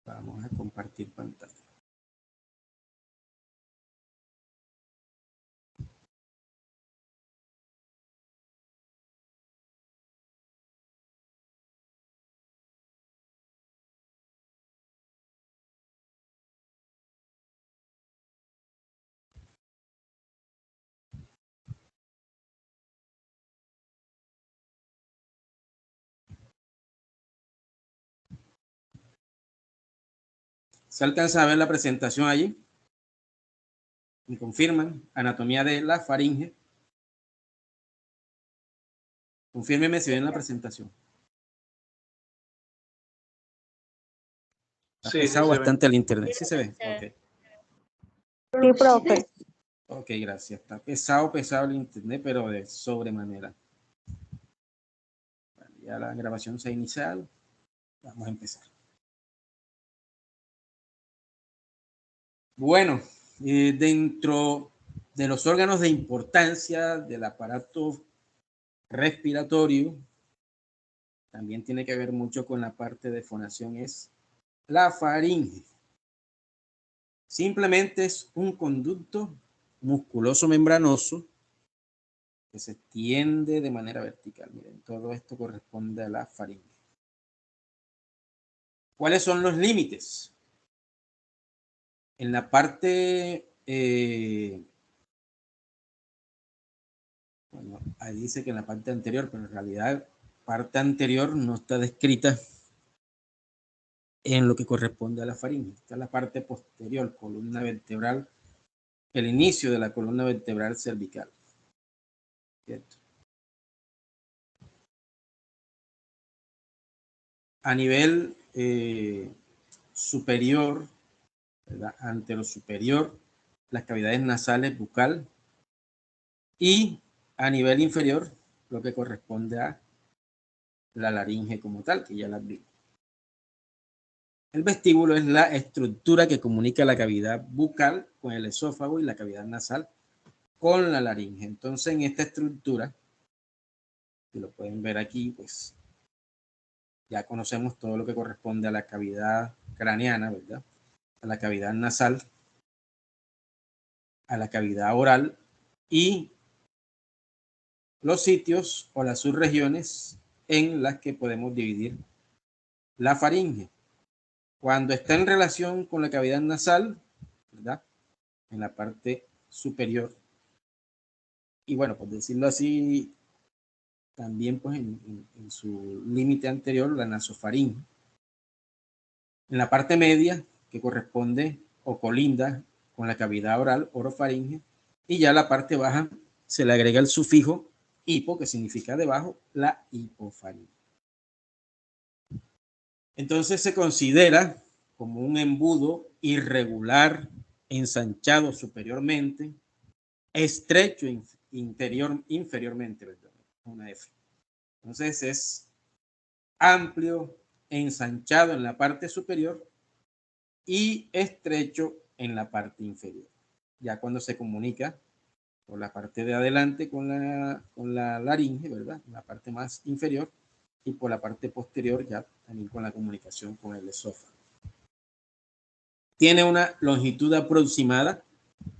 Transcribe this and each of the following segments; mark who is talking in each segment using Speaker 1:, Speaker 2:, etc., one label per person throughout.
Speaker 1: Vamos a compartir pantalla. ¿Se alcanza a ver la presentación allí? ¿Me confirman? Anatomía de la faringe. Confírmeme si ven la presentación. Ha pesado bastante el internet. ¿Sí se ve? Okay.
Speaker 2: Sí, profe.
Speaker 1: Ok, gracias. Está pesado el internet, pero de sobremanera. Vale, ya la grabación se ha iniciado. Vamos a empezar. Bueno, dentro de los órganos de importancia del aparato respiratorio, también tiene que ver mucho con la parte de fonación, es la faringe. Simplemente es un conducto musculoso membranoso que se extiende de manera vertical. Miren, todo esto corresponde a la faringe. ¿Cuáles son los límites? En la parte, bueno, ahí dice que en la parte anterior, pero en realidad parte anterior no está descrita en lo que corresponde a la faringe. Está la parte posterior, columna vertebral, el inicio de la columna vertebral cervical. ¿Cierto? A nivel superior, ¿verdad? Anterosuperior, las cavidades nasales, bucal, y a nivel inferior, lo que corresponde a la laringe como tal, que ya la vi. El vestíbulo es la estructura que comunica la cavidad bucal con el esófago y la cavidad nasal con la laringe. Entonces, en esta estructura, que lo pueden ver aquí, pues ya conocemos todo lo que corresponde a la cavidad craneana, ¿verdad? A la cavidad nasal, a la cavidad oral y los sitios o las subregiones en las que podemos dividir la faringe. Cuando está en relación con la cavidad nasal, ¿verdad? En la parte superior. Y bueno, por decirlo así, también pues en su límite anterior, la nasofaringe. En la parte media, que corresponde o colinda con la cavidad oral, orofaringe, y ya la parte baja se le agrega el sufijo hipo, que significa debajo, la hipofaringe. Entonces se considera como un embudo irregular, ensanchado superiormente, estrecho inferiormente, ¿verdad? Una F. Entonces es amplio, ensanchado en la parte superior y estrecho en la parte inferior. Ya cuando se comunica por la parte de adelante con la laringe, ¿verdad? La parte más inferior, y por la parte posterior ya también con la comunicación con el esófago. Tiene una longitud aproximada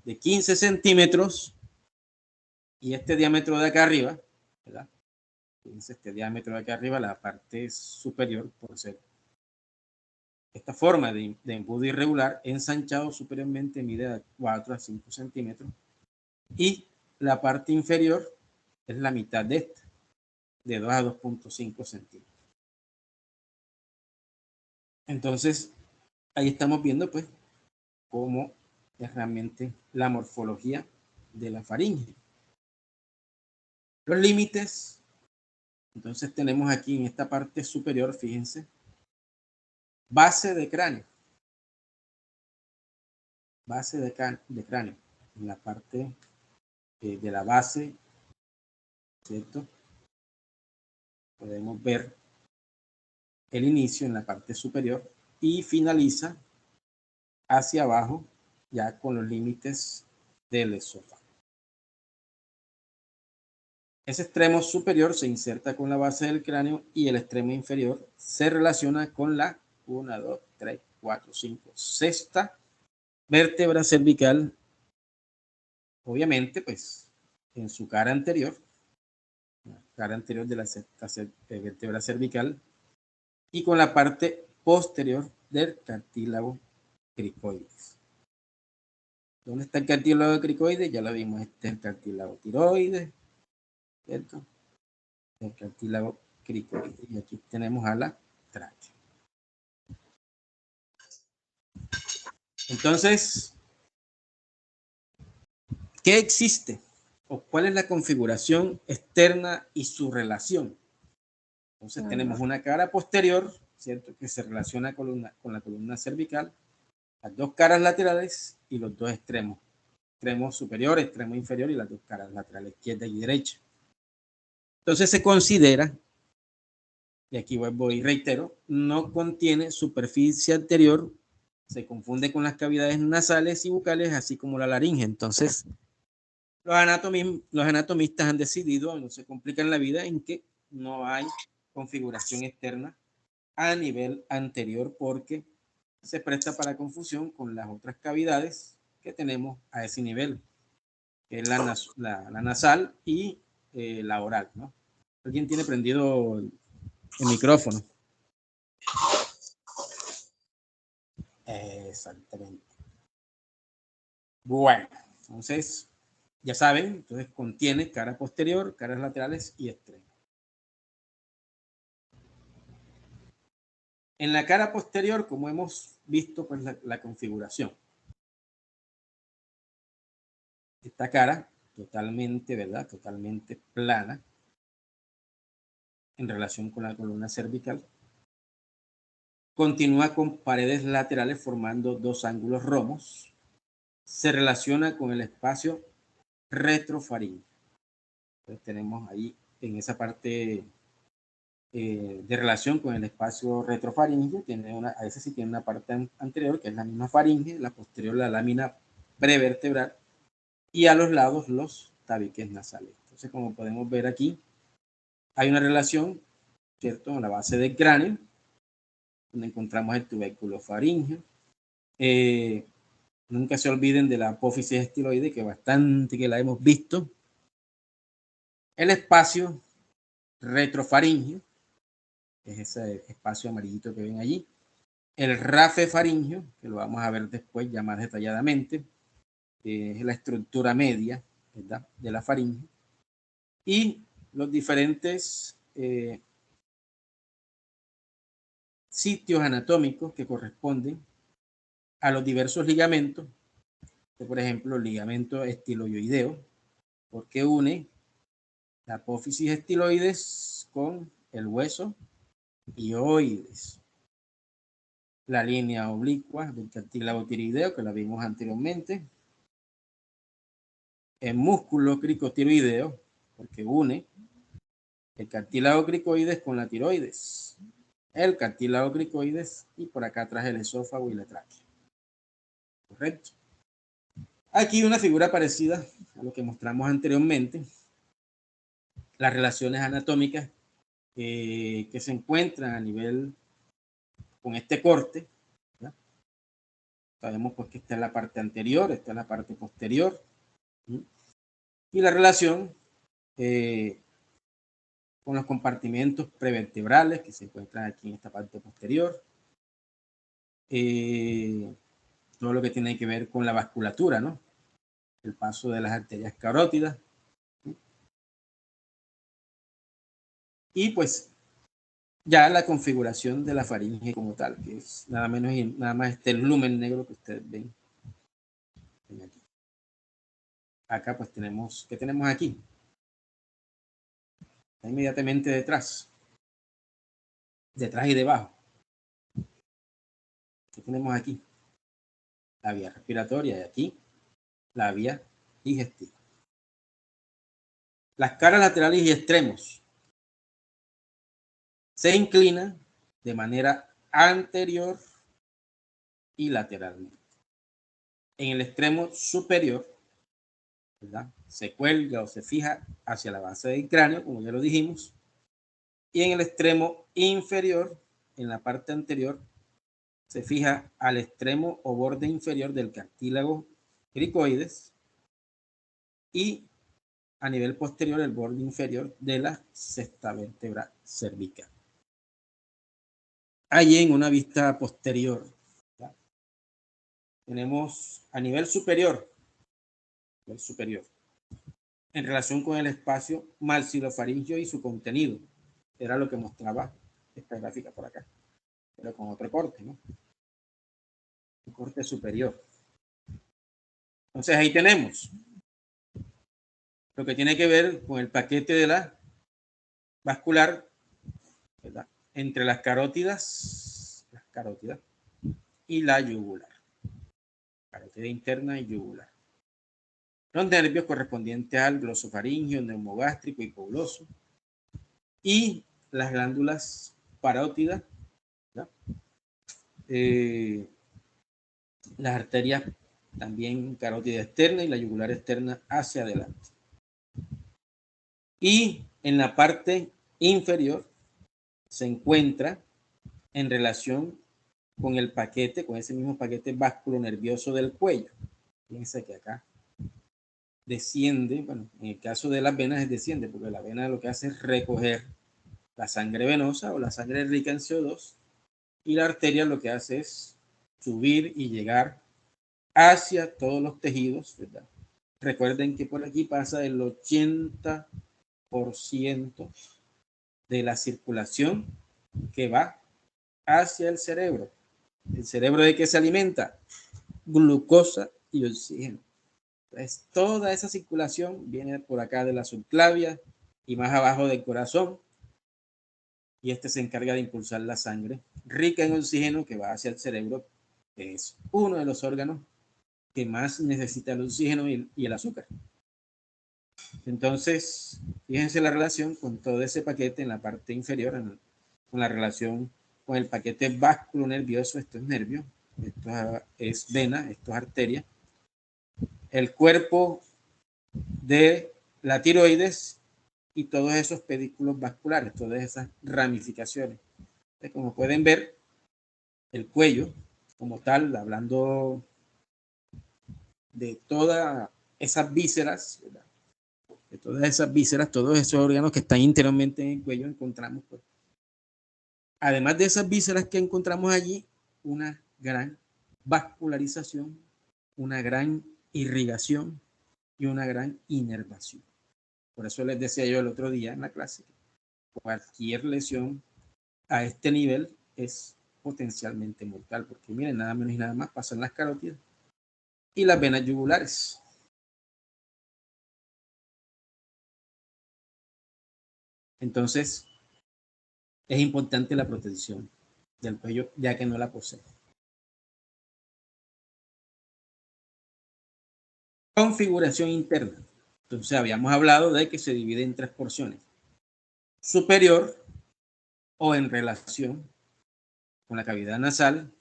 Speaker 1: de 15 centímetros y este diámetro de acá arriba, ¿verdad? Este diámetro de acá arriba, la parte superior, por ser esta forma de embudo irregular, ensanchado superiormente, mide de 4 a 5 centímetros y la parte inferior es la mitad de esta, de 2 a 2.5 centímetros. Entonces, ahí estamos viendo pues cómo es realmente la morfología de la faringe. Los límites, entonces tenemos aquí en esta parte superior, fíjense, base de cráneo. Base de cráneo, en la parte de la base, ¿cierto? Podemos ver el inicio en la parte superior y finaliza hacia abajo ya con los límites del esófago. Ese extremo superior se inserta con la base del cráneo y el extremo inferior se relaciona con la 1, 2, 3, 4, 5, sexta vértebra cervical, obviamente, pues, en su cara anterior de la sexta vértebra cervical, y con la parte posterior del cartílago cricoides. ¿Dónde está el cartílago cricoides? Ya lo vimos, este es el cartílago tiroides, ¿cierto? El cartílago cricoides. Y aquí tenemos a la tráquea. Entonces, ¿qué existe? ¿O cuál es la configuración externa y su relación? Entonces tenemos una cara posterior, ¿cierto? Que se relaciona con la columna cervical, las dos caras laterales y los dos extremos. Extremo superior, extremo inferior y las dos caras laterales, izquierda y derecha. Entonces se considera, y aquí vuelvo y reitero, no contiene superficie anterior, se confunde con las cavidades nasales y bucales, así como la laringe. Entonces, los anatomistas han decidido, no se complican la vida, en que no hay configuración externa a nivel anterior porque se presta para confusión con las otras cavidades que tenemos a ese nivel, que es la nasal y la oral, ¿no? ¿Alguien tiene prendido el micrófono? Exactamente. Bueno, entonces, ya saben, entonces contiene cara posterior, caras laterales y extremos. En la cara posterior, como hemos visto, pues la configuración. Esta cara totalmente, ¿verdad? Totalmente plana en relación con la columna cervical. Continúa con paredes laterales formando dos ángulos romos. Se relaciona con el espacio retrofaríngeo. Entonces tenemos ahí en esa parte de relación con el espacio retrofaríngeo, a veces sí tiene una parte anterior que es la misma faringe, la posterior la lámina prevertebral y a los lados los tabiques nasales. Entonces, como podemos ver aquí, hay una relación, ¿cierto? En la base del cráneo, donde encontramos el tubérculo faríngeo. Nunca se olviden de la apófisis estiloide, que bastante que la hemos visto. El espacio retrofaríngeo, que es ese espacio amarillito que ven allí. El rafe faríngeo, que lo vamos a ver después ya más detalladamente, es la estructura media, ¿verdad?, de la faringe. Y los diferentes sitios anatómicos que corresponden a los diversos ligamentos, por ejemplo, el ligamento estiloideo, porque une la apófisis estiloides con el hueso hioides. La línea oblicua del cartílago tiroideo, que la vimos anteriormente. El músculo cricotiroideo, porque une el cartílago cricoides con la tiroides. El cartílago cricoides y por acá atrás el esófago y la tráquea. Correcto. Aquí una figura parecida a lo que mostramos anteriormente. Las relaciones anatómicas que se encuentran a nivel con este corte. ¿Ya? Sabemos pues que esta es la parte anterior, esta es la parte posterior. Y la relación con los compartimentos prevertebrales que se encuentran aquí en esta parte posterior. Todo lo que tiene que ver con la vasculatura, ¿no? El paso de las arterias carótidas. Y pues ya la configuración de la faringe como tal, que es nada menos y nada más este lumen negro que ustedes ven. Aquí. Acá pues tenemos, ¿qué tenemos aquí? Está inmediatamente detrás y debajo. ¿Qué tenemos aquí? La vía respiratoria y aquí la vía digestiva. Las caras laterales y extremos se inclinan de manera anterior y lateralmente. En el extremo superior, ¿verdad?, se cuelga o se fija hacia la base del cráneo, como ya lo dijimos, y en el extremo inferior, en la parte anterior, se fija al extremo o borde inferior del cartílago cricoides y a nivel posterior el borde inferior de la sexta vértebra cervical. Allí en una vista posterior, ¿ya? Tenemos a nivel superior, en relación con el espacio maxilofaringeo y su contenido. Era lo que mostraba esta gráfica por acá, pero con otro corte, ¿no? Un corte superior. Entonces ahí tenemos lo que tiene que ver con el paquete de la vascular, ¿verdad? Entre las carótidas y la yugular. Carótida interna y yugular. Los nervios correspondientes al glosofaringeo, neumogástrico y hipoglóso. Y las glándulas parótidas, las arterias también carótida externa y la yugular externa hacia adelante. Y en la parte inferior se encuentra en relación con el paquete, con ese mismo paquete vasculonervioso del cuello. Fíjense que acá desciende, bueno, en el caso de las venas es desciende, porque la vena lo que hace es recoger la sangre venosa o la sangre rica en CO2, y la arteria lo que hace es subir y llegar hacia todos los tejidos, ¿verdad? Recuerden que por aquí pasa el 80% de la circulación que va hacia el cerebro. ¿El cerebro de qué se alimenta? Glucosa y oxígeno. Entonces, toda esa circulación viene por acá de la subclavia y más abajo del corazón, y este se encarga de impulsar la sangre rica en oxígeno que va hacia el cerebro, que es uno de los órganos que más necesita el oxígeno y el azúcar. Entonces, fíjense la relación con todo ese paquete en la parte inferior, con la relación con el paquete vasculonervioso. Esto es nervio, esto es vena, esto es arteria. El cuerpo de la tiroides y todos esos pedículos vasculares, todas esas ramificaciones. Entonces, como pueden ver, el cuello como tal, hablando de todas esas vísceras, ¿verdad? De todas esas vísceras, todos esos órganos que están interiormente en el cuello, encontramos, pues, además de esas vísceras que encontramos allí, una gran vascularización, una gran irrigación y una gran inervación. Por eso les decía yo el otro día en la clase, cualquier lesión a este nivel es potencialmente mortal, porque miren, nada menos y nada más pasan las carótidas y las venas yugulares. Entonces, es importante la protección del cuello, ya que no la posee. Configuración interna. Entonces, habíamos hablado de que se divide en tres porciones. Superior, o en relación con la cavidad nasal,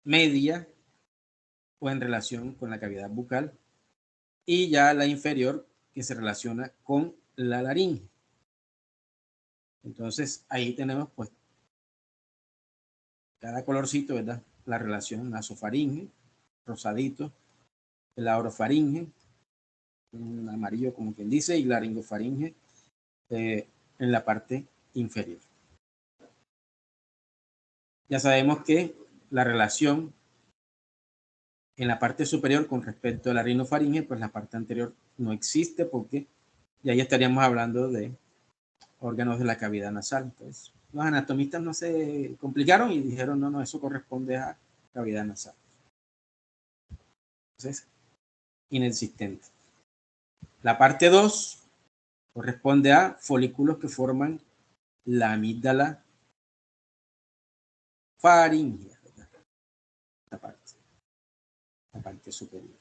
Speaker 1: media, o en relación con la cavidad bucal, y ya la inferior, que se relaciona con la laringe. Entonces, ahí tenemos, pues, cada colorcito, ¿verdad? La relación nasofaringe, rosadito, la orofaringe, un amarillo como quien dice, y laringofaringe en la parte inferior. Ya sabemos que la relación en la parte superior con respecto a la rinofaringe, pues la parte anterior no existe, porque ya estaríamos hablando de órganos de la cavidad nasal. Entonces, los anatomistas no se complicaron y dijeron, no, eso corresponde a cavidad nasal. Entonces, inexistente. La parte 2 corresponde a folículos que forman la amígdala faríngea, la parte superior.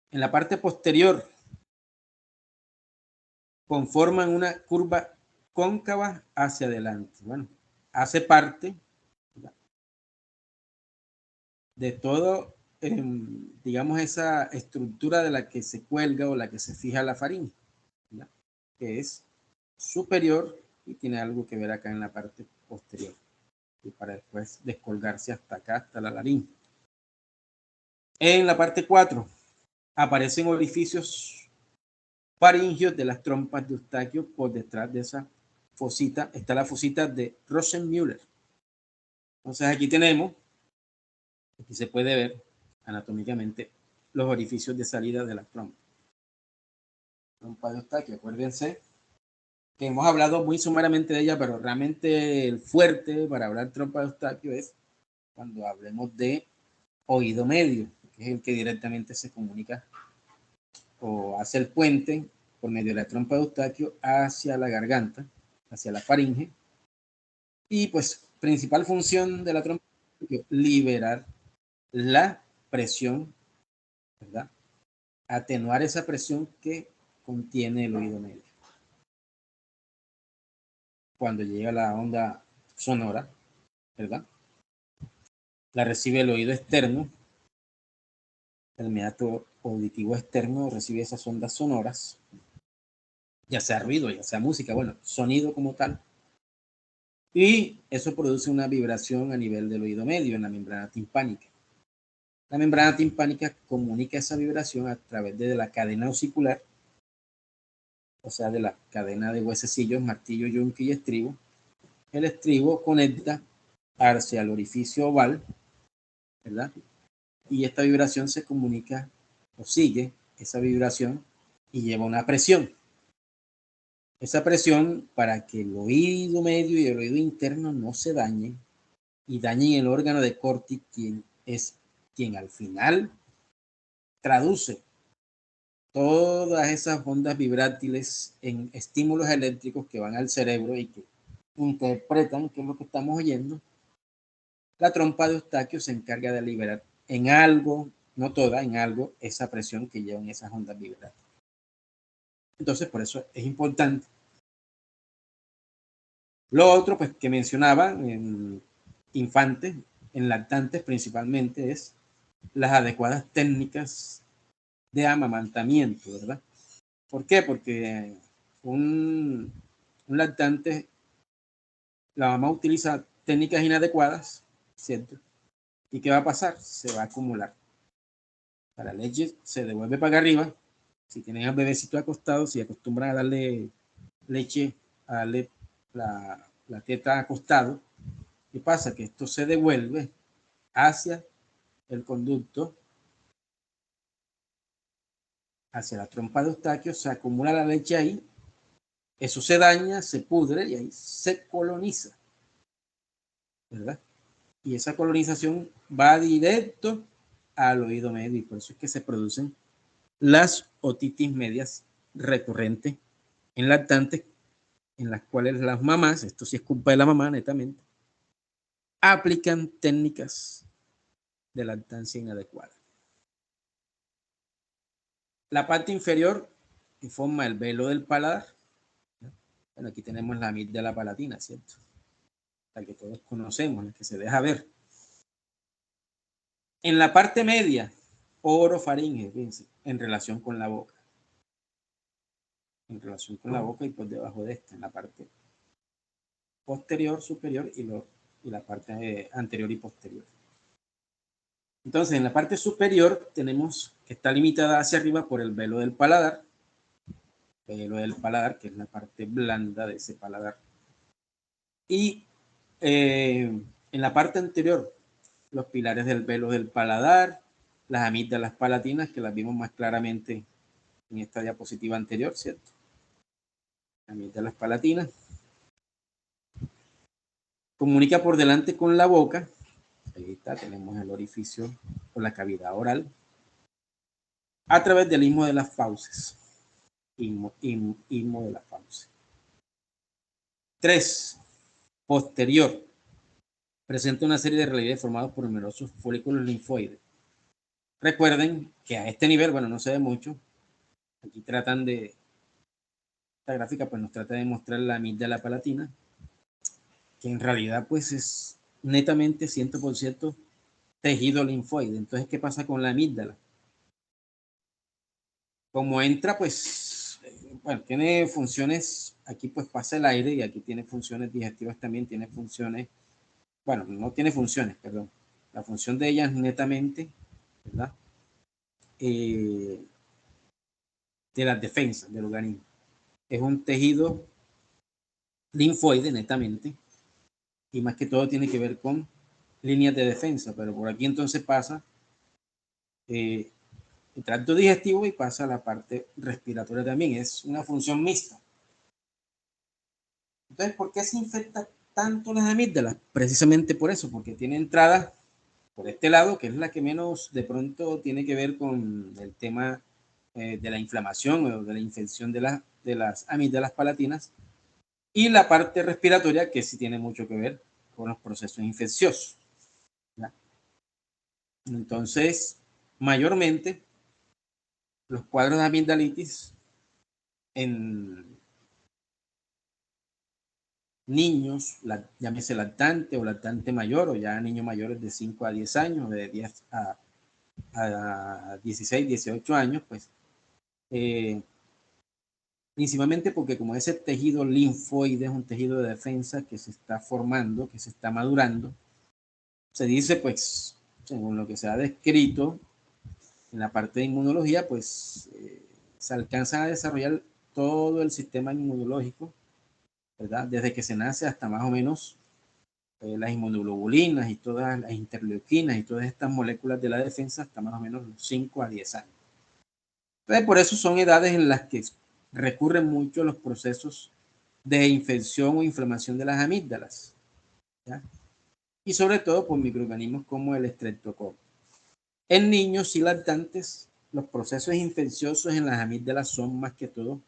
Speaker 1: En la parte posterior conforman una curva cóncava hacia adelante. Bueno, hace parte, ¿verdad?, de todo, digamos, esa estructura de la que se cuelga o la que se fija la faringe, ¿verdad?, que es superior y tiene algo que ver acá en la parte posterior. y para después descolgarse hasta acá, hasta la laringe. En la parte 4 aparecen orificios faringios de las trompas de Eustaquio. Por detrás de esa fosita está la fosita de Rosenmüller. Entonces aquí tenemos, aquí se puede ver anatómicamente los orificios de salida de la trompa. Trompa de Eustaquio, acuérdense que hemos hablado muy sumariamente de ella, pero realmente el fuerte para hablar trompa de Eustaquio es cuando hablemos de oído medio, que es el que directamente se comunica o hace el puente por medio de la trompa de Eustaquio hacia la garganta, hacia la faringe. Y pues principal función de la trompa de Eustaquio, liberar la presión, ¿verdad? Atenuar esa presión que contiene el oído medio. Cuando llega la onda sonora, ¿verdad? La recibe el oído externo, el meato auditivo externo recibe esas ondas sonoras, ya sea ruido, ya sea música, bueno, sonido como tal. Y eso produce una vibración a nivel del oído medio en la membrana timpánica. La membrana timpánica comunica esa vibración a través de la cadena osicular, o sea, de la cadena de huesecillos, martillo, yunque y estribo. El estribo conecta hacia el orificio oval, ¿verdad? Y esta vibración se comunica o sigue esa vibración y lleva una presión. Esa presión, para que el oído medio y el oído interno no se dañen y dañen el órgano de Corti, quien al final traduce todas esas ondas vibrátiles en estímulos eléctricos que van al cerebro y que interpretan qué es lo que estamos oyendo. La trompa de Eustaquio se encarga de liberar en algo, no toda, en algo, esa presión que llevan esas ondas vibrátiles. Entonces, por eso es importante. Lo otro, pues, que mencionaba en infantes, en lactantes principalmente, es las adecuadas técnicas de amamantamiento, ¿verdad? ¿Por qué? Porque un lactante, la mamá utiliza técnicas inadecuadas, ¿cierto? ¿Y qué va a pasar? Se va a acumular. La leche se devuelve para arriba. Si tienen al bebecito acostado, si acostumbran a darle leche, a darle la teta acostado, ¿qué pasa? Que esto se devuelve hacia el conducto, hacia la trompa de Eustaquio, se acumula la leche ahí, eso se daña, se pudre y ahí se coloniza, ¿verdad? Y esa colonización va directo al oído medio y por eso es que se producen las otitis medias recurrentes en lactantes, en las cuales las mamás, esto sí es culpa de la mamá netamente, aplican técnicas de lactancia inadecuada. La parte inferior que forma el velo del paladar. Bueno, aquí tenemos la amígdala palatina, ¿cierto? La que todos conocemos, la que se deja ver. En la parte media, orofaringe, fíjense, en relación con la boca. En relación con la boca y por debajo de esta, en la parte posterior, superior y la parte anterior y posterior. Entonces, en la parte superior tenemos que está limitada hacia arriba por el velo del paladar, que es la parte blanda de ese paladar. Y en la parte anterior, los pilares del velo del paladar, las amígdalas palatinas, que las vimos más claramente en esta diapositiva anterior, ¿cierto? Amígdalas palatinas. Comunica por delante con la boca. Ahí está, tenemos el orificio o la cavidad oral. A través del istmo de las fauces. Istmo de las fauces. 3. Posterior. Presenta una serie de relieves formados por numerosos folículos linfoides. Recuerden que a este nivel, bueno, no se ve mucho. Aquí tratan de, esta gráfica pues nos trata de mostrar la amígdala palatina, que en realidad pues es netamente 100% tejido linfoide. Entonces, ¿qué pasa con la amígdala? Como entra, pues, bueno, tiene funciones, aquí pues pasa el aire y aquí tiene funciones digestivas también, tiene funciones bueno, no tiene funciones, perdón. La función de ella es netamente, ¿verdad? De las defensas del organismo. Es un tejido linfoide netamente y más que todo tiene que ver con líneas de defensa, pero por aquí entonces pasa el tracto digestivo y pasa a la parte respiratoria también. Es una función mixta. Entonces, ¿por qué se infecta tanto las amígdalas? Precisamente por eso, porque tiene entrada por este lado, que es la que menos de pronto tiene que ver con el tema de la inflamación o de la infección de las amígdalas palatinas, y la parte respiratoria, que sí tiene mucho que ver con los procesos infecciosos. ¿Ya? Entonces, mayormente, los cuadros de amigdalitis en niños, llámese lactante o lactante mayor, o ya niños mayores de 5 a 10 años, de 10 a 16, 18 años, pues principalmente porque como ese tejido linfoide es un tejido de defensa que se está formando, que se está madurando, se dice, pues, según lo que se ha descrito en la parte de inmunología, pues se alcanza a desarrollar todo el sistema inmunológico, ¿verdad? Desde que se nace hasta más o menos las inmunoglobulinas y todas las interleuquinas y todas estas moléculas de la defensa hasta más o menos los 5 a 10 años. Entonces, por eso son edades en las que recurren mucho los procesos de infección o inflamación de las amígdalas, ¿ya? Y sobre todo por microorganismos como el estreptococo. En niños y lactantes, los procesos infecciosos en las amígdalas son más que todo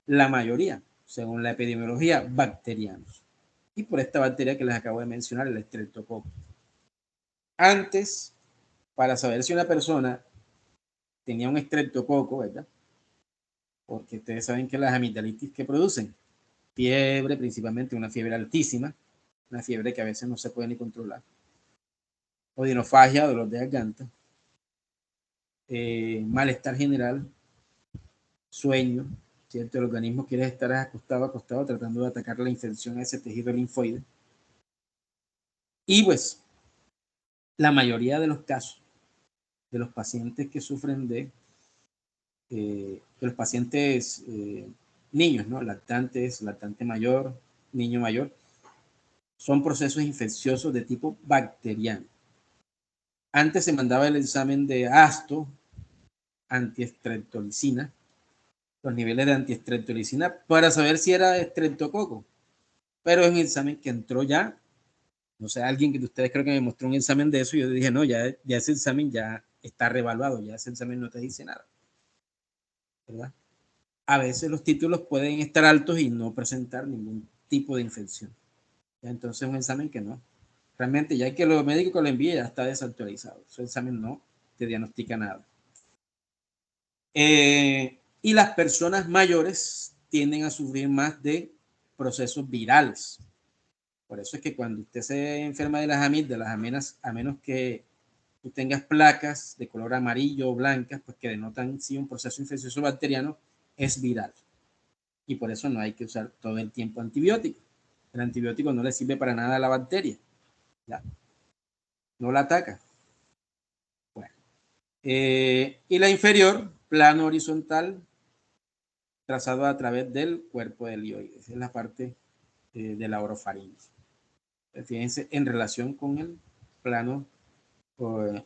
Speaker 1: la mayoría, según la epidemiología, bacterianos. Y por esta bacteria que les acabo de mencionar, el estreptococo. Antes, para saber si una persona tenía un estreptococo, ¿verdad? Porque ustedes saben que las amigdalitis que producen fiebre, principalmente una fiebre altísima, una fiebre que a veces no se puede ni controlar, odinofagia, dolor de garganta, malestar general, sueño, ¿cierto? El organismo quiere estar acostado, tratando de atacar la infección a ese tejido linfoide. Y pues, la mayoría de los casos de los pacientes que sufren de los pacientes niños, ¿no? Lactantes, lactante mayor, niño mayor, son procesos infecciosos de tipo bacteriano. Antes se mandaba el examen de ASTO, antiestreptolicina, los niveles de antiestreptolicina, para saber si era estreptococo. Pero es un examen que entró ya, no sé, alguien que de ustedes creo que me mostró un examen de eso, y yo dije, no, ya ese examen ya está revaluado, ya ese examen no te dice nada, ¿verdad? A veces los títulos pueden estar altos y no presentar ningún tipo de infección. ¿Ya? Entonces es un examen que no. Realmente ya que los médicos lo envíen ya está desactualizado. Ese examen no te diagnostica nada. Y las personas mayores tienden a sufrir más de procesos virales. Por eso es que cuando usted se enferma de las amígdalas, a menos que tú tengas placas de color amarillo o blancas, pues que denotan sí un proceso infeccioso bacteriano, es viral. Y por eso no hay que usar todo el tiempo antibióticos. El antibiótico no le sirve para nada a la bacteria. ¿Ya? No la ataca. Bueno. Y la inferior, plano horizontal, trazado a través del cuerpo del hioide. Esa es la parte de la orofaringe. Fíjense en relación con el plano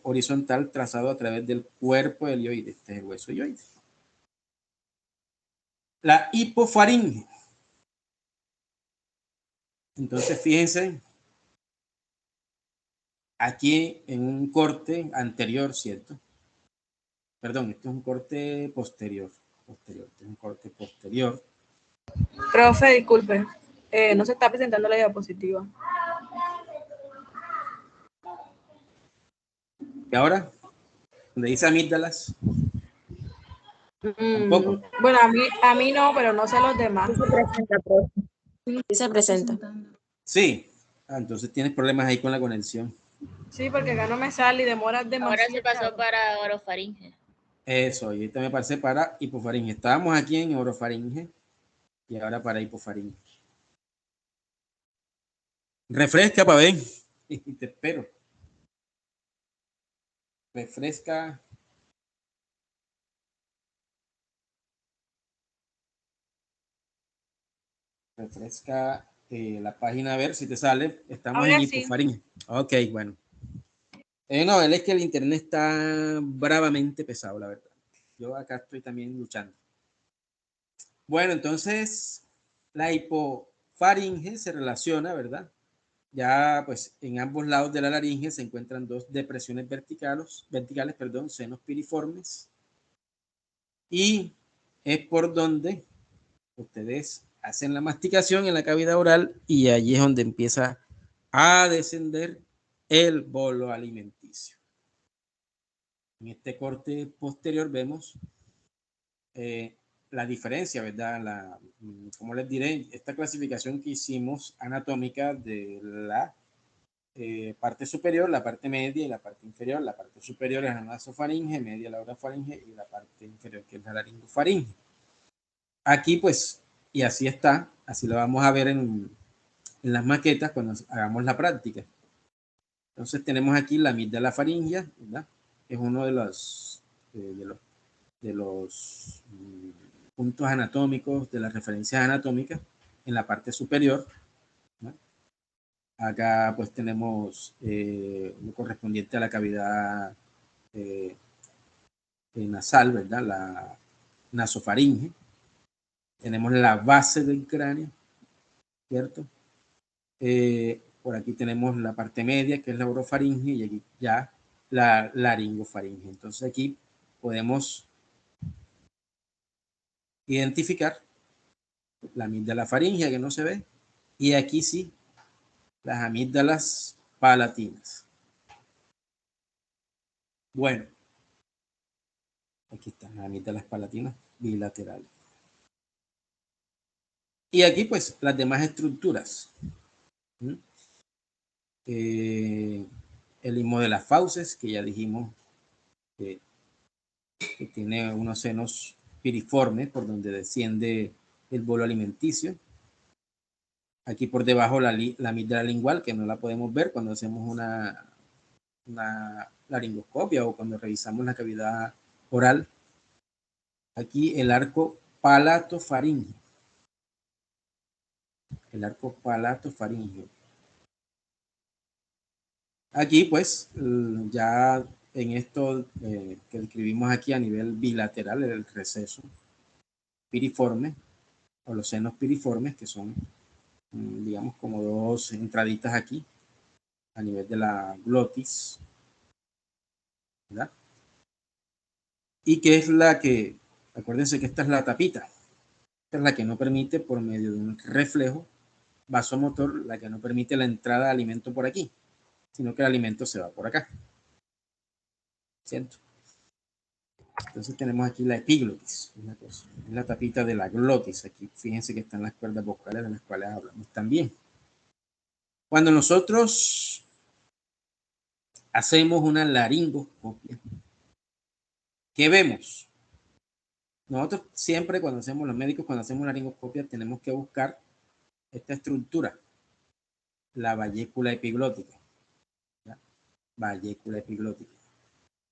Speaker 1: horizontal trazado a través del cuerpo del hioide. Este es el hueso hioide. La hipofaringe. Entonces, fíjense aquí en un corte anterior, ¿cierto? Perdón, esto es un corte posterior. Este es un corte posterior.
Speaker 2: Profe, disculpe, no se está presentando la diapositiva.
Speaker 1: Y ahora, donde dice amígdalas, tampoco.
Speaker 2: Bueno, a mí no, pero no sé los demás.
Speaker 3: Sí se presenta, profe. Sí se presenta.
Speaker 1: Sí. Entonces tienes problemas ahí con la conexión.
Speaker 2: Sí, porque acá no me sale y demora demasiado.
Speaker 3: Ahora se pasó para orofaringe.
Speaker 1: Eso, y ahorita me parece para hipofaringe. Estábamos aquí en orofaringe y ahora para hipofaringe. Refresca para ver. y te espero. Refresca. Refresca la página a ver si te sale. Estamos
Speaker 2: Ahora
Speaker 1: en
Speaker 2: sí.
Speaker 1: hipofaringe. Ok, bueno. No, es que el internet está bravamente pesado, la verdad. Yo acá estoy también luchando. Bueno, entonces la hipofaringe se relaciona, ¿verdad? Ya pues en ambos lados de la laringe se encuentran dos depresiones verticales, senos piriformes. Y es por donde ustedes hacen la masticación en la cavidad oral y allí es donde empieza a descender el bolo alimenticio. En este corte posterior vemos la diferencia, ¿verdad? Como les diré, esta clasificación que hicimos anatómica de la parte superior, la parte media y la parte inferior. La parte superior es la nasofaringe, media la orofaringe y la parte inferior que es la laringofaringe. Aquí pues, y así está, así lo vamos a ver en las maquetas cuando hagamos la práctica. Entonces tenemos aquí la amígdala faringea, ¿verdad? Es uno de los puntos anatómicos, de las referencias anatómicas en la parte superior, ¿no? Acá pues tenemos lo correspondiente a la cavidad nasal, ¿verdad? La nasofaringe. Tenemos la base del cráneo, ¿cierto? Por aquí tenemos la parte media, que es la orofaringe, y aquí ya la laringofaringe. Entonces aquí podemos identificar la amígdala faringea, que no se ve, y aquí sí, las amígdalas palatinas. Bueno, aquí están las amígdalas palatinas bilaterales. Y aquí pues las demás estructuras. El istmo de las fauces, que ya dijimos que tiene unos senos piriformes por donde desciende el bolo alimenticio. Aquí por debajo la amígdala lingual, que no la podemos ver cuando hacemos una laringoscopia o cuando revisamos la cavidad oral. Aquí el arco palatofaríngeo. El arco palatofaríngeo. Aquí pues ya en esto que describimos aquí a nivel bilateral, el receso piriforme o los senos piriformes, que son digamos como dos entraditas aquí a nivel de la glotis, ¿verdad? Y que es la que, acuérdense que esta es la tapita, esta es la que no permite por medio de un reflejo vasomotor, la que no permite la entrada de alimento por aquí, sino que el alimento se va por acá, ¿cierto? Entonces tenemos aquí la epiglotis, una cosa, es la tapita de la glotis. Aquí fíjense que están las cuerdas vocales de las cuales hablamos también. Cuando nosotros hacemos una laringoscopia, ¿qué vemos? Nosotros siempre cuando hacemos, los médicos cuando hacemos una laringoscopia tenemos que buscar esta estructura, la vallécula epiglótica. ¿Ya? Vallécula epiglótica.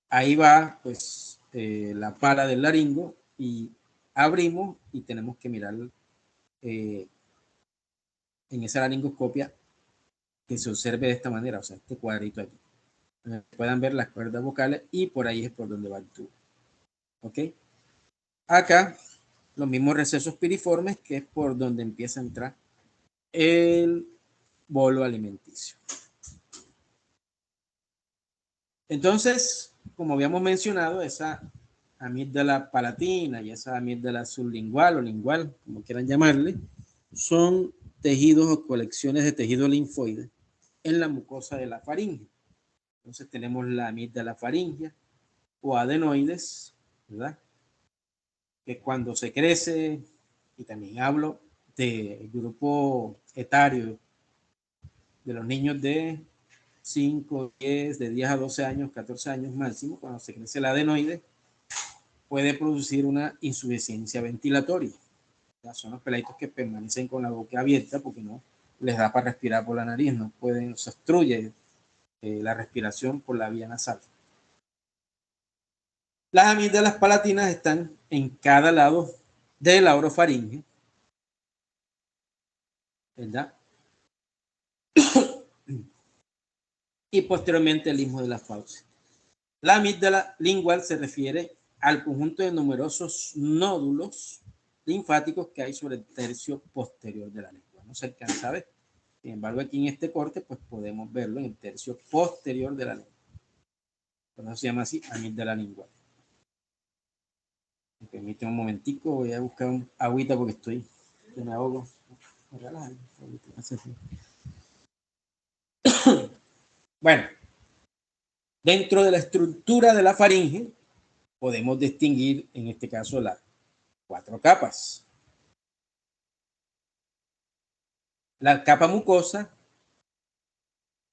Speaker 1: Ahí va pues la pala del laringo y abrimos y tenemos que mirar en esa laringoscopia que se observe de esta manera, o sea, este cuadrito aquí. Puedan ver las cuerdas vocales y por ahí es por donde va el tubo. ¿Ok? Acá los mismos recesos piriformes, que es por donde empieza a entrar el bolo alimenticio. Entonces, como habíamos mencionado, esa amígdala palatina y esa amígdala sublingual o lingual, como quieran llamarle, son tejidos o colecciones de tejido linfoide en la mucosa de la faringe. Entonces tenemos la amígdala faringea o adenoides, ¿verdad? Que cuando se crece, y también hablo del grupo etario de los niños de 5, 10, de 10 a 12 años, 14 años máximo, cuando se crece el adenoide, puede producir una insuficiencia ventilatoria. Ya son los peladitos que permanecen con la boca abierta porque no les da para respirar por la nariz, no pueden, se obstruye la respiración por la vía nasal. Las amígdalas palatinas están en cada lado de la orofaringe, ¿verdad? Y posteriormente el istmo de la fauce. La amígdala lingual se refiere al conjunto de numerosos nódulos linfáticos que hay sobre el tercio posterior de la lengua. No se alcanza a ver. Sin embargo, aquí en este corte, pues podemos verlo en el tercio posterior de la lengua. Por eso se llama así, amígdala lingual. Me permite un momentico, voy a buscar un agüita porque me ahogo. Bueno, dentro de la estructura de la faringe podemos distinguir, en este caso, las 4 capas. La capa mucosa,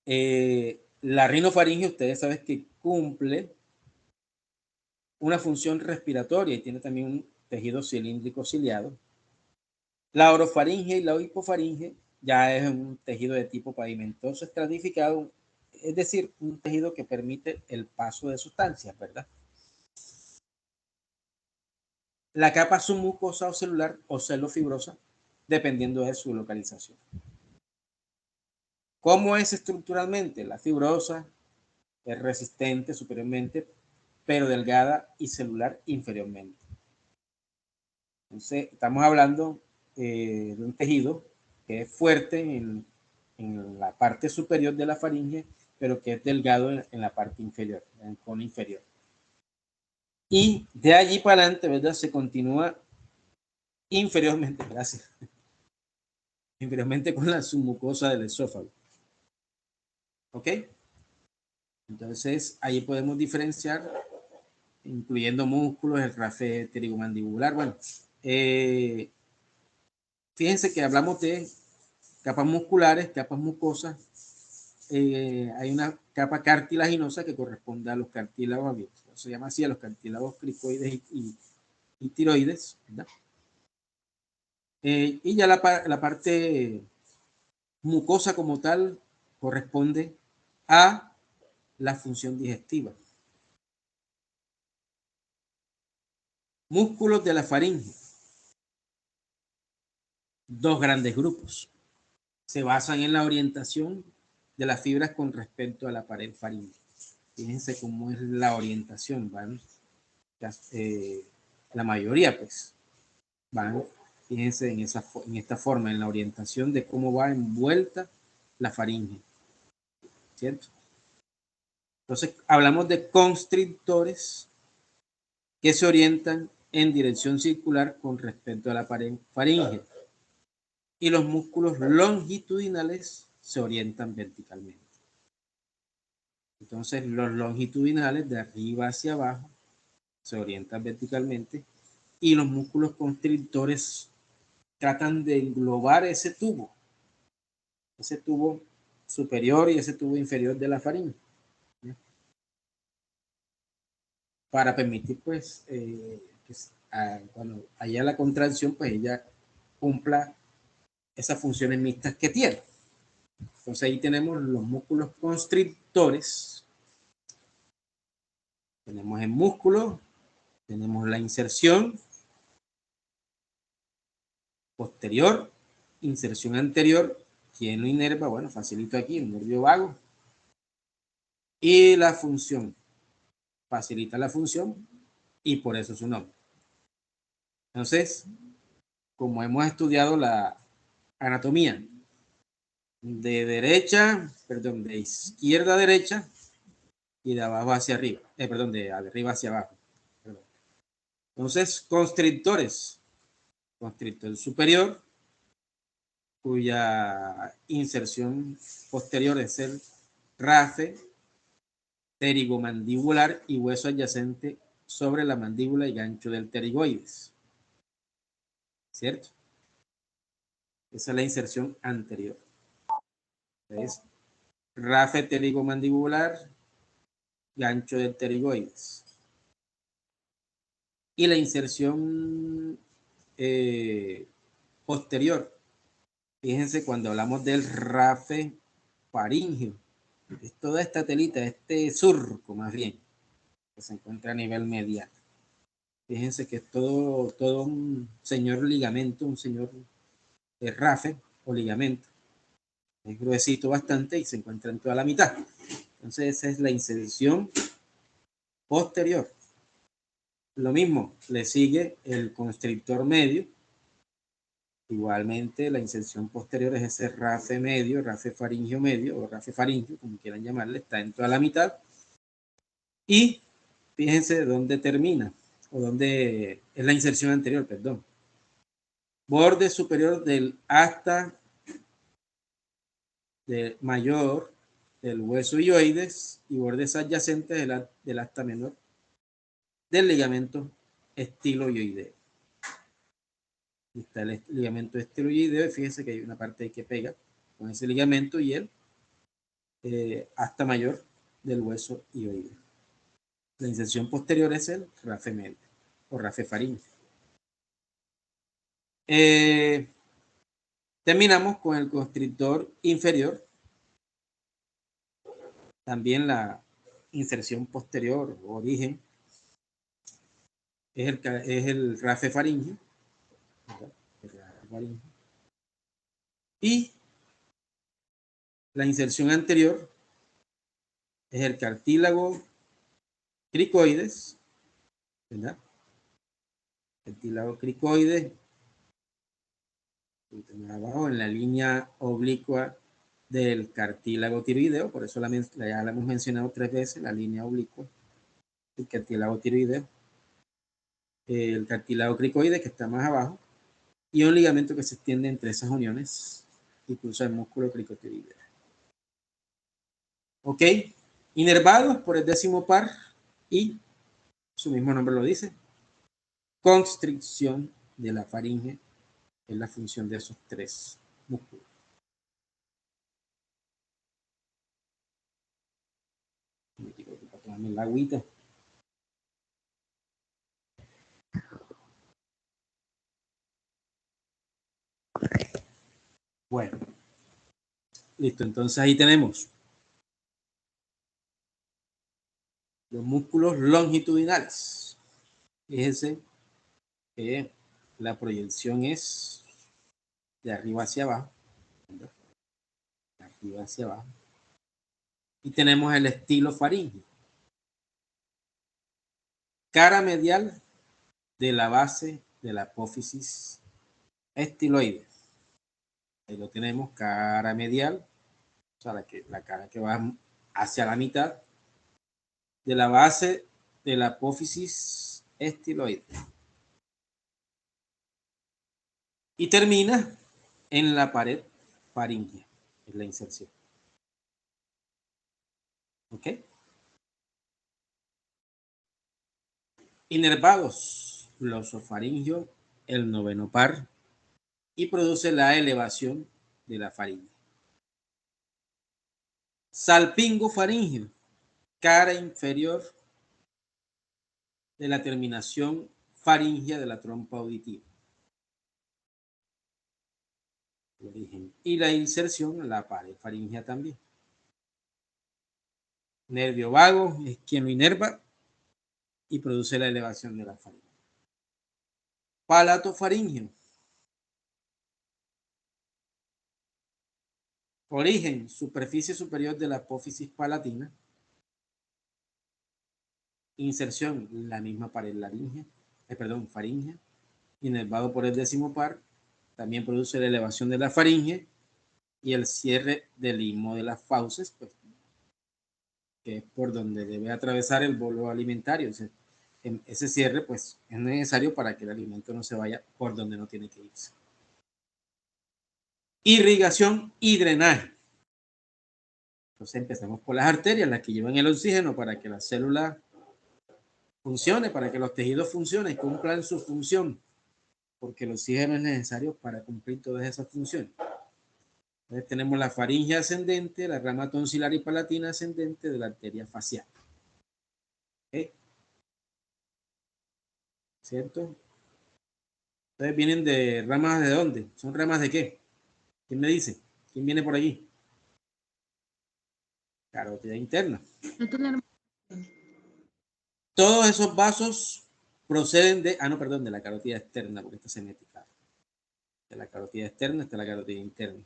Speaker 1: la rinofaringe, ustedes saben que cumple una función respiratoria y tiene también un tejido cilíndrico ciliado. La orofaringe y la hipofaringe ya es un tejido de tipo pavimentoso estratificado, es decir, un tejido que permite el paso de sustancias, ¿verdad? La capa submucosa o celular o celofibrosa, dependiendo de su localización. ¿Cómo es estructuralmente? La fibrosa es resistente superiormente, pero delgada y celular inferiormente. Entonces, estamos hablando de un tejido que es fuerte en la parte superior de la faringe, pero que es delgado en la parte inferior, en el cono inferior. Y de allí para adelante, ¿verdad? Se continúa inferiormente, gracias, inferiormente con la submucosa del esófago. ¿Ok? Entonces, ahí podemos diferenciar, incluyendo músculos, el rafe pterigomandibular. Bueno, fíjense que hablamos de capas musculares, capas mucosas. Hay una capa cartilaginosa que corresponde a los cartílagos, se llama así, a los cartílagos cricoides y tiroides, ¿verdad? Y ya la parte mucosa como tal corresponde a la función digestiva. Músculos de la faringe. 2 grandes grupos. Se basan en la orientación de las fibras con respecto a la pared faríngea. Fíjense cómo es la orientación, van la mayoría pues van, fíjense en esta forma, en la orientación de cómo va envuelta la faringe, ¿cierto? Entonces hablamos de constrictores que se orientan en dirección circular con respecto a la pared faringe, y los músculos longitudinales se orientan verticalmente. Entonces los longitudinales de arriba hacia abajo se orientan verticalmente y los músculos constrictores tratan de englobar ese tubo superior y ese tubo inferior de la faringe, ¿sí? Para permitir pues que cuando haya la contracción pues ella cumpla esas funciones mixtas que tiene. Entonces ahí tenemos los músculos constrictores, tenemos el músculo, tenemos la inserción posterior, inserción anterior. ¿Quién lo inerva? Bueno, facilito aquí, el nervio vago. Y la función, facilita la función y por eso su nombre. Entonces, como hemos estudiado la anatomía de izquierda a derecha y de abajo hacia arriba, de arriba hacia abajo. Perdón. Entonces, constrictores, constrictor superior, cuya inserción posterior es el rafe pterigomandibular y hueso adyacente sobre la mandíbula y gancho del pterigoides, ¿cierto? Esa es la inserción anterior. Es rafe pterigomandibular, gancho del pterigoides. Y la inserción posterior, fíjense cuando hablamos del rafe faríngeo, Es toda esta telita, este surco más bien, que se encuentra a nivel medial. Fíjense que es todo un señor ligamento, un señor rafe o ligamento. Es gruesito bastante y se encuentra en toda la mitad. Entonces esa es la inserción posterior. Lo mismo, le sigue el constrictor medio. Igualmente la inserción posterior es ese rafe medio, rafe faringio medio o rafe faringio, como quieran llamarle, está en toda la mitad. Y fíjense dónde termina, o dónde es la inserción anterior, perdón. Borde superior del asta mayor del hueso hioides y bordes adyacentes del asta menor del ligamento estiloideo. Está el ligamento estiloideo y fíjense que hay una parte que pega con ese ligamento y el asta mayor del hueso hioideo. La inserción posterior es el rafe medio o rafe faringio. Terminamos con el constrictor inferior. También la inserción posterior o origen es el rafe faringio. Y la inserción anterior es el cartílago cricoides, ¿verdad? Cartílago cricoides, abajo en la línea oblicua del cartílago tiroideo, por eso ya la hemos mencionado 3 veces, la línea oblicua del cartílago tiroideo, el cartílago cricoides que está más abajo, y un ligamento que se extiende entre esas uniones y cruza el músculo cricotiroideo. ¿Ok? Inervados por el 10º par y su mismo nombre lo dice, constricción de la faringe es la función de esos 3 músculos. Me quiero tomarme el agüita. Bueno, listo, entonces ahí tenemos los músculos longitudinales. Fíjense que la proyección es de arriba hacia abajo, de arriba hacia abajo, y tenemos el estilo faríngeo. Cara medial de la base de la apófisis estiloide. Ahí lo tenemos, cara medial, o sea, la cara que va hacia la mitad de la base de la apófisis estiloide. Y termina en la pared faríngea, es la inserción. ¿Ok? Inervados, glosofaringio, el 9º par, y produce la elevación de la faringe. Salpingo faríngeo, cara inferior de la terminación faríngea de la trompa auditiva. El origen. Y la inserción, la pared faríngea también. Nervio vago es quien lo inerva y produce la elevación de la faringe. Palato faríngeo. Origen, superficie superior de la apófisis palatina. Inserción, la misma pared laringea, faríngea, inervado por el 10º par, también produce la elevación de la faringe y el cierre del istmo de las fauces, pues, que es por donde debe atravesar el bolo alimentario. O sea, ese cierre, pues, es necesario para que el alimento no se vaya por donde no tiene que irse. Irrigación y drenaje. Entonces empezamos por las arterias, las que llevan el oxígeno para que la célula funcione, para que los tejidos funcionen, cumplan su función, porque el oxígeno es necesario para cumplir todas esas funciones. Entonces tenemos la faringe ascendente, la rama tonsilar y palatina ascendente de la arteria facial. ¿Okay? ¿Cierto? Entonces vienen de ramas de dónde? ¿Son ramas de qué? ¿Quién me dice? ¿Quién viene por allí? carótida interna. Todos esos vasos proceden de, de la carótida externa, porque esta se mete acá. De la carótida externa está la carótida interna.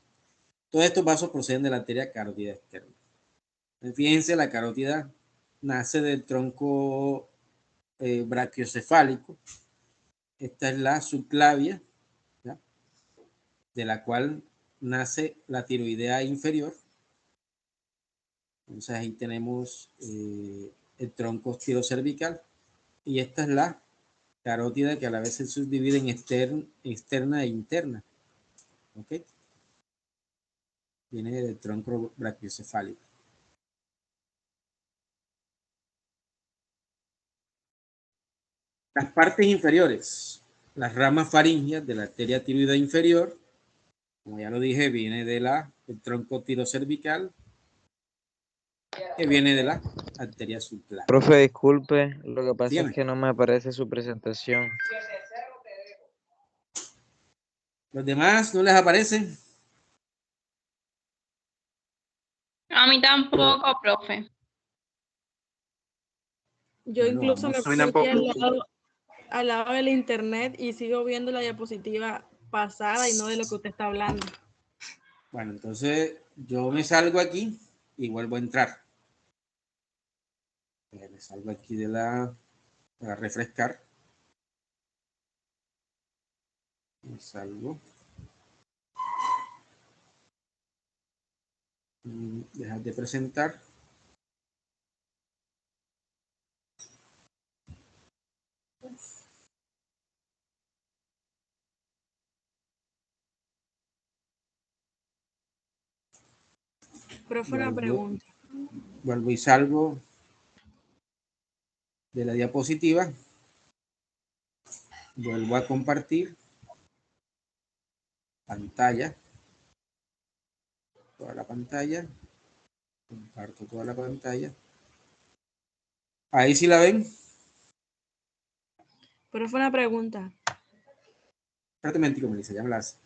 Speaker 1: Todos estos vasos proceden de la arteria carótida externa. Fíjense, la carótida nace del tronco brachiocefálico. Esta es la subclavia, ¿ya? De la cual nace la tiroidea inferior. Entonces ahí tenemos el tronco tirocervical. Y esta es la carótida que a la vez se subdivide en externa e interna. ¿Ok? Viene del tronco brachiocefálico. Las partes inferiores, las ramas faríngeas de la arteria tiroidea inferior, como ya lo dije, viene del tronco tirocervical, que viene de la arteria subclavia.
Speaker 4: Profe, disculpe, lo que pasa
Speaker 1: Dígame.
Speaker 4: es que no me aparece su presentación.
Speaker 1: ¿Los demás no les aparecen?
Speaker 3: A mí tampoco, profe.
Speaker 2: Yo
Speaker 1: Bueno,
Speaker 2: incluso me
Speaker 1: vamos.
Speaker 2: puse aquí al lado del internet y sigo viendo la diapositiva pasada y no de lo que usted está hablando.
Speaker 1: Bueno, entonces yo me salgo aquí y vuelvo a entrar. Me salgo aquí para refrescar. Me salgo. Dejar de presentar.
Speaker 2: Profe, una pregunta.
Speaker 1: Vuelvo y salgo de la diapositiva. Vuelvo a compartir pantalla. Toda la pantalla. Comparto toda la pantalla. Ahí sí la ven.
Speaker 2: Profe, una pregunta.
Speaker 1: Espérate un momentico, Melissa, ya me la hace.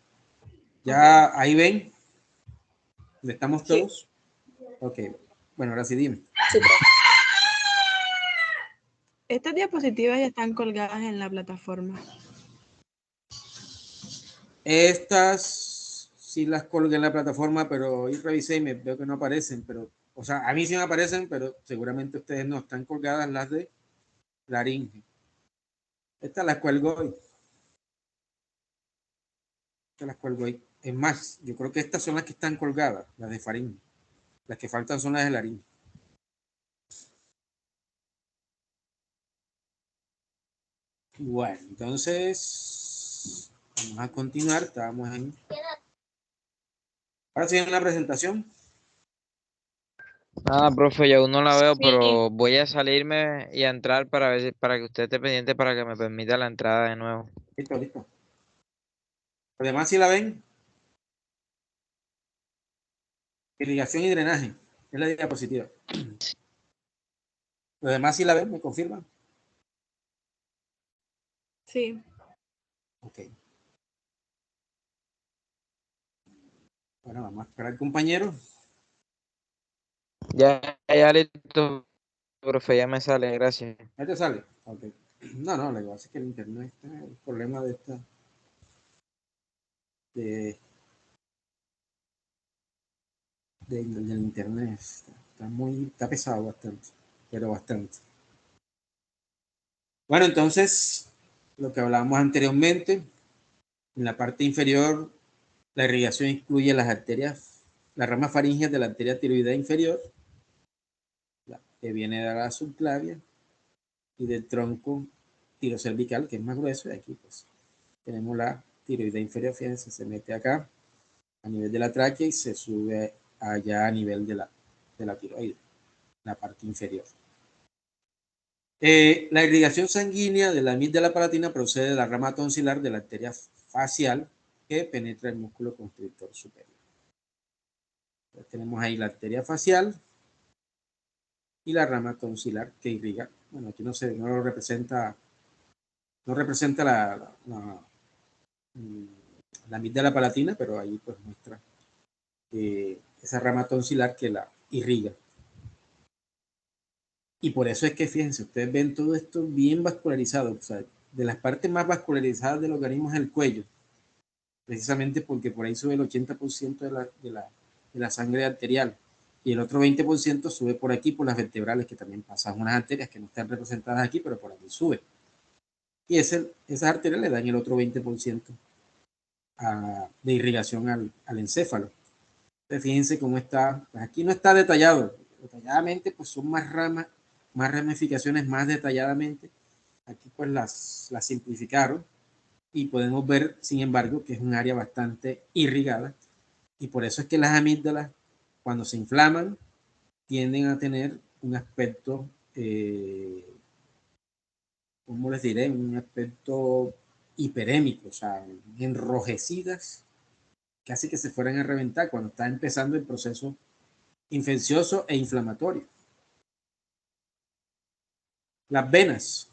Speaker 1: ¿Ya okay. Ahí ven? ¿Dónde estamos todos? Sí. Ok. Bueno, ahora sí dime. Sí.
Speaker 2: Estas diapositivas ya están colgadas en la plataforma.
Speaker 1: Estas sí las colgué en la plataforma, pero hoy revisé y me veo que no aparecen, pero, o sea, a mí sí me aparecen, pero seguramente ustedes no están colgadas las de laringe. Estas las cuelgo hoy. Estas las cuelgo hoy. Es más, yo creo que estas son las que están colgadas, las de faringe. Las que faltan son las de laringe. Bueno, entonces vamos a continuar. Estábamos en. Ahora sí en la presentación.
Speaker 4: Ah, profe, yo aún no la veo, sí. Pero voy a salirme y a entrar para ver para que usted esté pendiente para que me permita la entrada de nuevo.
Speaker 1: Listo, listo. Además, si la ven, irrigación y drenaje es la diapositiva. Los demás si la ven, ¿me confirman?
Speaker 2: Sí.
Speaker 1: Ok. Bueno, vamos a esperar al compañero.
Speaker 4: Ya listo, profe, ya me sale, gracias.
Speaker 1: ¿Ya te sale? Ok. No, lo que pasa es que el internet está, el problema de esta. Del internet está pesado bastante, pero bastante. Bueno, entonces, lo que hablábamos anteriormente, en la parte inferior, la irrigación incluye las arterias, las ramas faríngeas de la arteria tiroidea inferior, que viene de la subclavia, y del tronco tirocervical, que es más grueso, y aquí pues tenemos la tiroidea inferior, fíjense, se mete acá a nivel de la tráquea y se sube allá a nivel de la tiroides, la parte inferior. La irrigación sanguínea de la amígdala palatina procede de la rama tonsilar de la arteria facial que penetra el músculo constrictor superior. Entonces, tenemos ahí la arteria facial y la rama tonsilar que irriga. Bueno, aquí no lo representa, no representa la amígdala palatina, pero ahí pues muestra esa rama tonsilar que la irriga. Y por eso es que, fíjense, ustedes ven todo esto bien vascularizado. O sea, de las partes más vascularizadas del organismo es el cuello, precisamente porque por ahí sube el 80% de la sangre arterial. Y el otro 20% sube por aquí, por las vertebrales, que también pasan unas arterias que no están representadas aquí, pero por aquí sube. Y esas arterias le dan el otro 20% de irrigación al encéfalo. Entonces, fíjense cómo está. Pues aquí no está detallado. Detalladamente, pues son más ramas, más ramificaciones, más detalladamente. Aquí pues las simplificaron y podemos ver, sin embargo, que es un área bastante irrigada. Y por eso es que las amígdalas, cuando se inflaman, tienden a tener un aspecto, ¿cómo les diré? Un aspecto hiperémico, o sea, enrojecidas, casi que se fueran a reventar cuando está empezando el proceso infeccioso e inflamatorio. Las venas.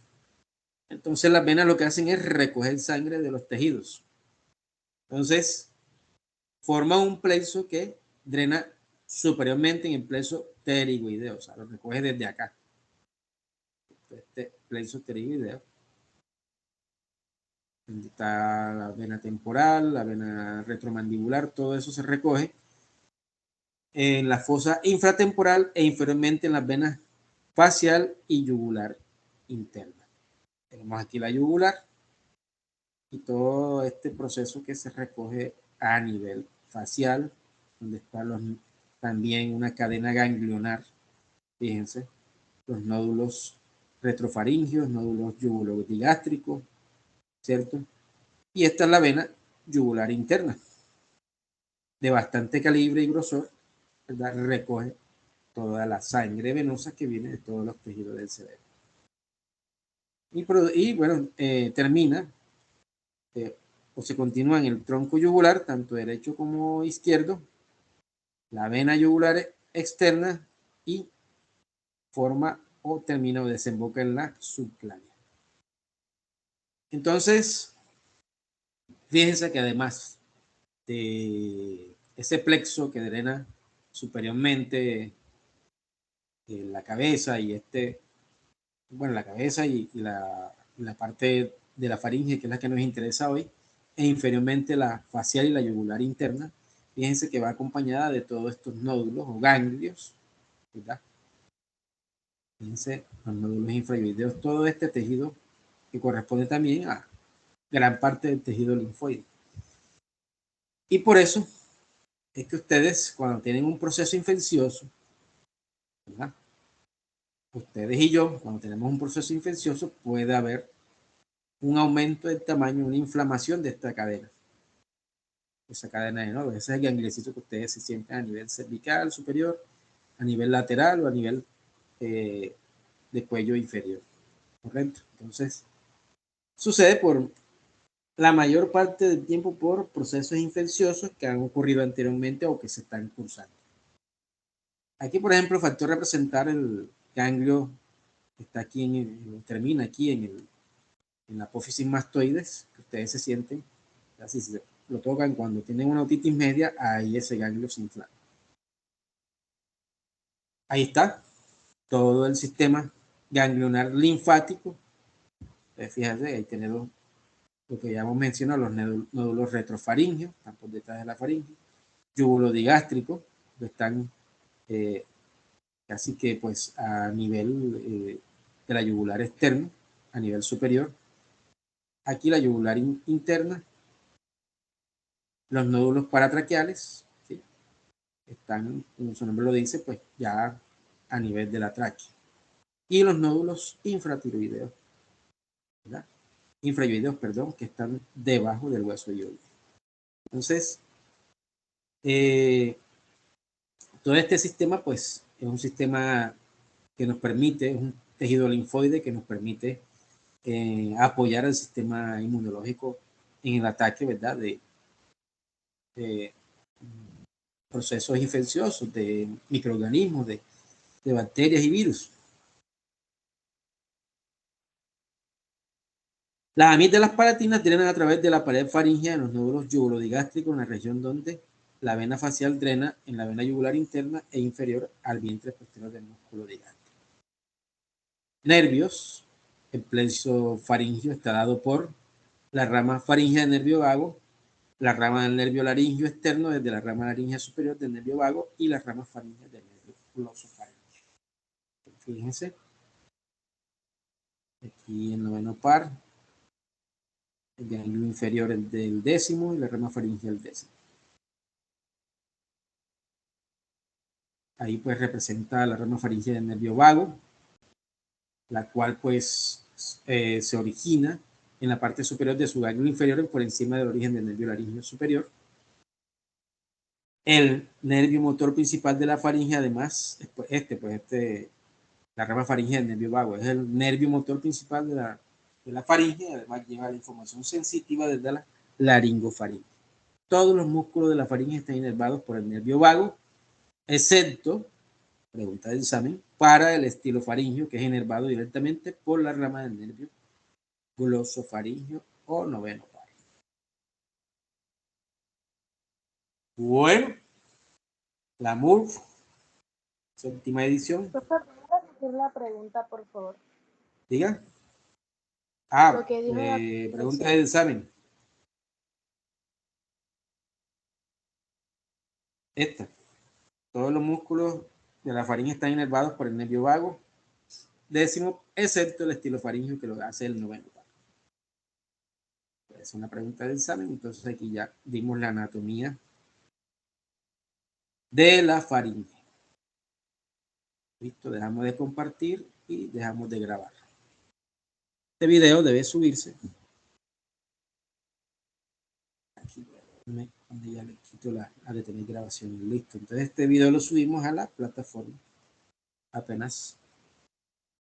Speaker 1: Entonces las venas lo que hacen es recoger sangre de los tejidos. Entonces, forma un plexo que drena superiormente en el plexo pterigoideo, o sea, lo recoge desde acá. Este plexo pterigoideo. Está la vena temporal, la vena retromandibular, todo eso se recoge en la fosa infratemporal e inferiormente en las venas facial y yugular interna. Tenemos aquí la yugular y todo este proceso que se recoge a nivel facial, donde está también una cadena ganglionar, fíjense, los nódulos retrofaringios, nódulos yugulodigástricos, ¿cierto? Y esta es la vena yugular interna, de bastante calibre y grosor, ¿verdad? Recoge toda la sangre venosa que viene de todos los tejidos del cerebro. Y bueno, termina o se continúa en el tronco yugular, tanto derecho como izquierdo, la vena yugular externa y forma o termina o desemboca en la subclávia. Entonces, fíjense que además de ese plexo que drena superiormente la cabeza y la cabeza y la parte de la faringe, que es la que nos interesa hoy, e inferiormente la facial y la yugular interna, fíjense que va acompañada de todos estos nódulos o ganglios, ¿verdad? Fíjense, los nódulos infrayoideos, todo este tejido que corresponde también a gran parte del tejido linfoide. Y por eso es que ustedes, cuando tienen un proceso infeccioso, ¿verdad? Ustedes y yo, cuando tenemos un proceso infeccioso, puede haber un aumento del tamaño, una inflamación de esta cadena. Esa cadena de nódulos, ese es el gangliocito que ustedes se sienten a nivel cervical superior, a nivel lateral o a nivel de cuello inferior. ¿Correcto? Entonces, sucede por la mayor parte del tiempo por procesos infecciosos que han ocurrido anteriormente o que se están cursando. Aquí, por ejemplo, faltó representar el ganglio que está aquí, termina aquí en la apófisis mastoides, que ustedes se sienten, así se lo tocan cuando tienen una otitis media, ahí ese ganglio se inflama. Ahí está todo el sistema ganglionar linfático. Fíjense, ahí tenemos lo que ya hemos mencionado, los nódulos retrofaringios, están por detrás de la faringe, yugulodigástricos, que están casi que pues a nivel de la yugular externa, a nivel superior. Aquí la yugular interna, los nódulos paratraqueales, ¿sí? Están, como su nombre lo dice, pues ya a nivel de la tráquea. Y los nódulos infratiroideos, ¿verdad? Infrayoideos, perdón, que están debajo del hueso dioide. Entonces, todo este sistema, pues, es un sistema que nos permite, es un tejido linfoide que nos permite apoyar al sistema inmunológico en el ataque, ¿verdad? De procesos infecciosos, de microorganismos, de bacterias y virus. Las amígdalas palatinas drenan a través de la pared faríngea en los nódulos yugulodigástricos, en la región donde la vena facial drena en la vena yugular interna e inferior al vientre posterior del músculo digástrico. nervios. El plexo faríngeo está dado por la rama faríngea del nervio vago, la rama del nervio laríngeo externo desde la rama laríngea superior del nervio vago y las ramas faríngeas del nervio glosofaríngeo. Fíjense, aquí el noveno par, el ganglio inferior del décimo y la rama faríngea del décimo. Ahí pues representa la rama faríngea del nervio vago, la cual pues se origina en la parte superior de su ganglio inferior por encima del origen del nervio laríngeo superior. El nervio motor principal de la faringe, además, la rama faríngea del nervio vago, es el nervio motor principal de la faringe, además lleva la información sensitiva desde la laringofaringe. Todos los músculos de la faringe están inervados por el nervio vago, excepto, pregunta de examen, para el estilofaringio, que es inervado directamente por la rama del nervio glosofaringio o noveno par. Bueno, la MURF, séptima edición.
Speaker 2: Profesor, ¿puedo repetir la pregunta, por favor?
Speaker 1: Diga.
Speaker 2: Lo que dijo la
Speaker 1: Pregunta del examen. Esta. Todos los músculos de la faringe están inervados por el nervio vago décimo, excepto el estilofaringio, que lo hace el noveno par. Es una pregunta del examen, entonces aquí ya dimos la anatomía de la faringe. Listo, dejamos de compartir y dejamos de grabar. Este video debe subirse. Aquí, donde ya le quito a detener grabación. Listo, entonces este video lo subimos a la plataforma apenas